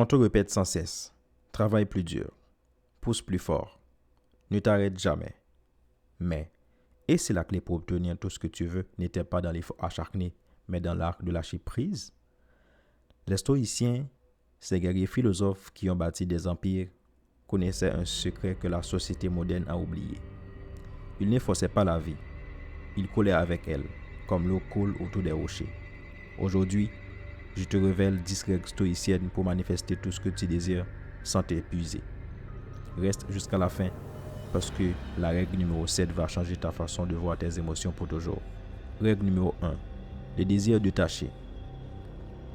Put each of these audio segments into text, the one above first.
On te répète sans cesse, travaille plus dur, pousse plus fort, ne t'arrête jamais. Mais, et si la clé pour obtenir tout ce que tu veux n'était pas dans l'effort acharné, mais dans l'art de lâcher prise? Les stoïciens, ces guerriers philosophes qui ont bâti des empires, connaissaient un secret que la société moderne a oublié. Ils ne forçaient pas la vie, ils coulaient avec elle, comme l'eau coule autour des rochers. Aujourd'hui, je te révèle 10 règles stoïciennes pour manifester tout ce que tu désires sans t'épuiser. Reste jusqu'à la fin parce que la règle numéro 7 va changer ta façon de voir tes émotions pour toujours. Règle numéro 1. Le désir détaché.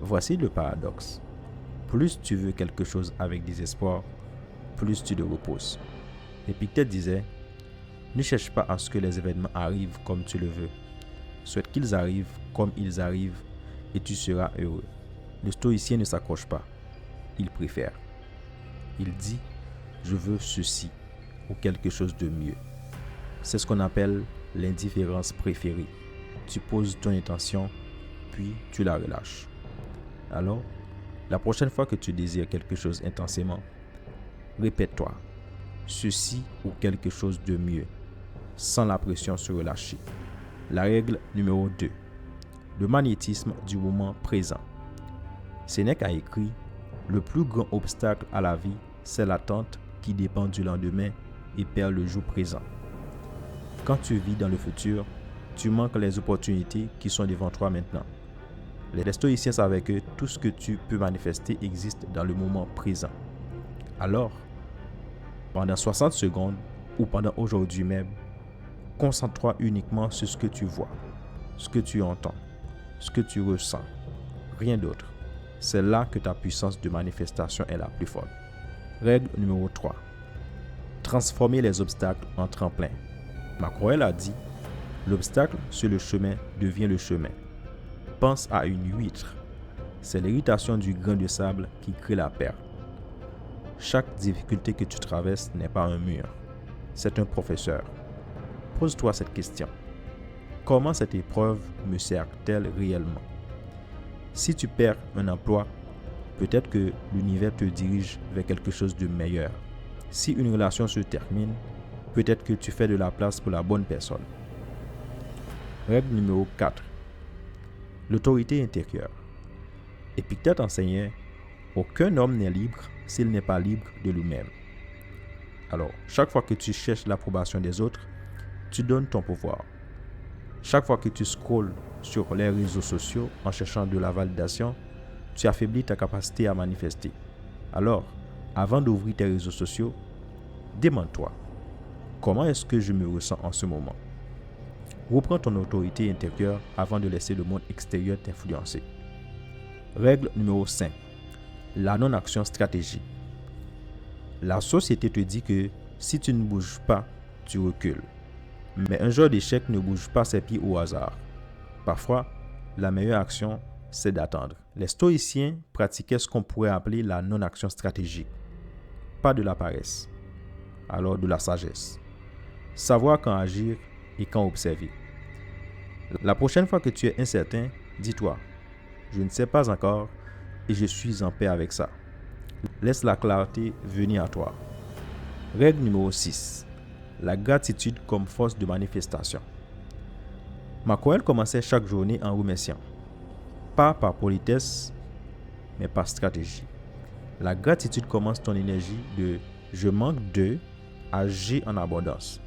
Voici le paradoxe. Plus tu veux quelque chose avec désespoir, plus tu te reposes. Épictète disait, ne cherche pas à ce que les événements arrivent comme tu le veux. Souhaite qu'ils arrivent comme ils arrivent et tu seras heureux. Le stoïcien ne s'accroche pas, il préfère. Il dit, je veux ceci ou quelque chose de mieux. C'est ce qu'on appelle l'indifférence préférée. Tu poses ton intention, puis tu la relâches. Alors, la prochaine fois que tu désires quelque chose intensément, répète-toi, ceci ou quelque chose de mieux, sans la pression se relâcher. La règle numéro 2. Le magnétisme du moment présent. Sénèque a écrit, le plus grand obstacle à la vie, c'est l'attente qui dépend du lendemain et perd le jour présent. Quand tu vis dans le futur, tu manques les opportunités qui sont devant toi maintenant. Les stoïciens savaient que tout ce que tu peux manifester existe dans le moment présent. Alors, pendant 60 secondes ou pendant aujourd'hui même, concentre-toi uniquement sur ce que tu vois, ce que tu entends, ce que tu ressens. Rien d'autre. C'est là que ta puissance de manifestation est la plus forte. Règle numéro 3. Transformer les obstacles en tremplin. Macroel a dit, l'obstacle sur le chemin devient le chemin. Pense à une huître. C'est l'irritation du grain de sable qui crée la perle. Chaque difficulté que tu traverses n'est pas un mur, c'est un professeur. Pose-toi cette question. Comment cette épreuve me sert-elle réellement? Si tu perds un emploi, peut-être que l'univers te dirige vers quelque chose de meilleur. Si une relation se termine, peut-être que tu fais de la place pour la bonne personne. Règle numéro 4. L'autorité intérieure. Épictète enseignait, aucun homme n'est libre s'il n'est pas libre de lui-même. Alors, chaque fois que tu cherches l'approbation des autres, tu donnes ton pouvoir. Chaque fois que tu scrolles sur les réseaux sociaux en cherchant de la validation, tu affaiblis ta capacité à manifester. Alors, avant d'ouvrir tes réseaux sociaux, demande-toi, comment est-ce que je me ressens en ce moment? Reprends ton autorité intérieure avant de laisser le monde extérieur t'influencer. Règle numéro 5. La non-action stratégique. La société te dit que si tu ne bouges pas, tu recules. Mais un joueur d'échecs ne bouge pas ses pieds au hasard. Parfois, la meilleure action, c'est d'attendre. Les stoïciens pratiquaient ce qu'on pourrait appeler la non-action stratégique. Pas de la paresse, alors de la sagesse. Savoir quand agir et quand observer. La prochaine fois que tu es incertain, dis-toi, je ne sais pas encore et je suis en paix avec ça. Laisse la clarté venir à toi. Règle numéro 6. La gratitude comme force de manifestation. Macroel commençait chaque journée en remerciant. Pas par politesse, mais par stratégie. La gratitude commence ton énergie de « je manque de » à « j'ai en abondance ».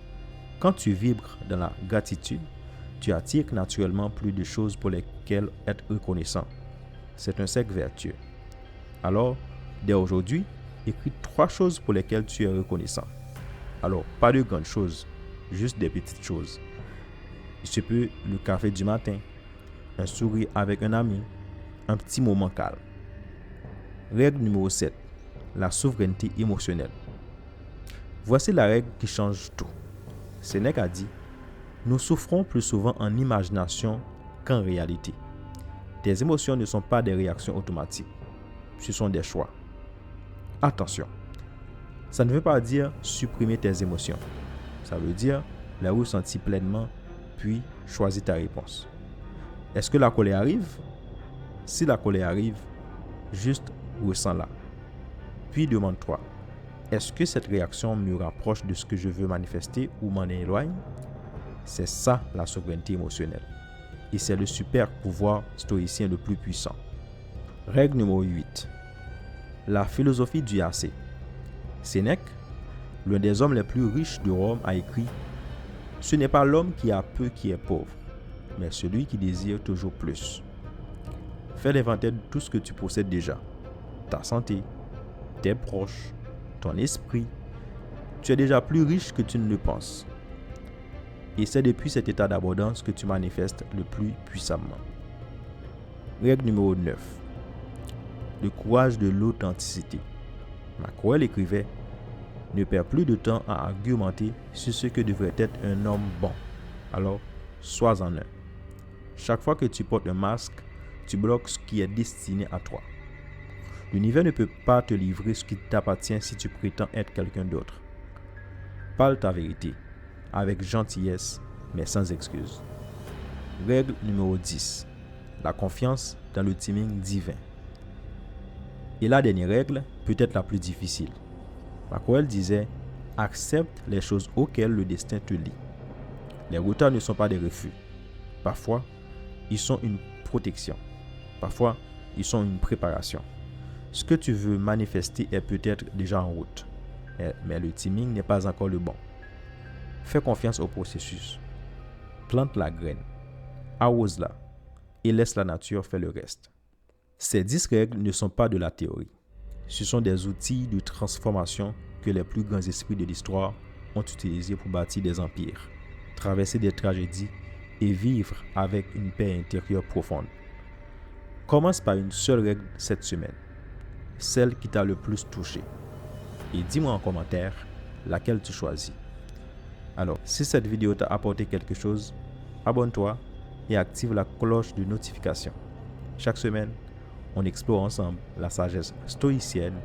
Quand tu vibres dans la gratitude, tu attires naturellement plus de choses pour lesquelles être reconnaissant. C'est un cercle vertueux. Alors, dès aujourd'hui, écris 3 choses pour lesquelles tu es reconnaissant. Alors, pas de grandes choses, juste des petites choses. Il se peut le café du matin, un sourire avec un ami, un petit moment calme. Règle numéro 7. La souveraineté émotionnelle. Voici la règle qui change tout. Sénèque a dit, nous souffrons plus souvent en imagination qu'en réalité. Tes émotions ne sont pas des réactions automatiques, ce sont des choix. Attention, ça ne veut pas dire supprimer tes émotions. Ça veut dire les ressentir pleinement, puis choisir ta réponse. Est-ce que la colère arrive? Si la colère arrive, juste ressens-la. Puis demande-toi, est-ce que cette réaction me rapproche de ce que je veux manifester ou m'en éloigne? C'est ça la souveraineté émotionnelle. Et c'est le super pouvoir stoïcien le plus puissant. Règle numéro 8. La philosophie du assez. Sénèque, l'un des hommes les plus riches de Rome, a écrit « Ce n'est pas l'homme qui a peu qui est pauvre, mais celui qui désire toujours plus. » Fais l'inventaire de tout ce que tu possèdes déjà. Ta santé, tes proches, ton esprit. Tu es déjà plus riche que tu ne le penses. Et c'est depuis cet état d'abondance que tu manifestes le plus puissamment. Règle numéro 9. Le courage de l'authenticité. Macquarel écrivait « Ne perds plus de temps à argumenter sur ce que devrait être un homme bon. Alors, sois-en un. » Chaque fois que tu portes un masque, tu bloques ce qui est destiné à toi. L'univers ne peut pas te livrer ce qui t'appartient si tu prétends être quelqu'un d'autre. Parle ta vérité, avec gentillesse, mais sans excuse. Règle numéro 10. La confiance dans le timing divin. Et la dernière règle, peut-être la plus difficile. Macquarel disait « Accepte les choses auxquelles le destin te lie. » Les retards ne sont pas des refus. Parfois, ils sont une protection. Parfois, ils sont une préparation. Ce que tu veux manifester est peut-être déjà en route, mais le timing n'est pas encore le bon. Fais confiance au processus. Plante la graine, arrose-la et laisse la nature faire le reste. Ces 10 règles ne sont pas de la théorie. Ce sont des outils de transformation que les plus grands esprits de l'histoire ont utilisés pour bâtir des empires, traverser des tragédies et vivre avec une paix intérieure profonde. Commence par une seule règle cette semaine, celle qui t'a le plus touché. Et dis-moi en commentaire laquelle tu choisis. Alors, si cette vidéo t'a apporté quelque chose, abonne-toi et active la cloche de notification. Chaque semaine, on explore ensemble la sagesse stoïcienne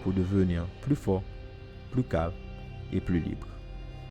pour devenir plus fort, plus calme et plus libre.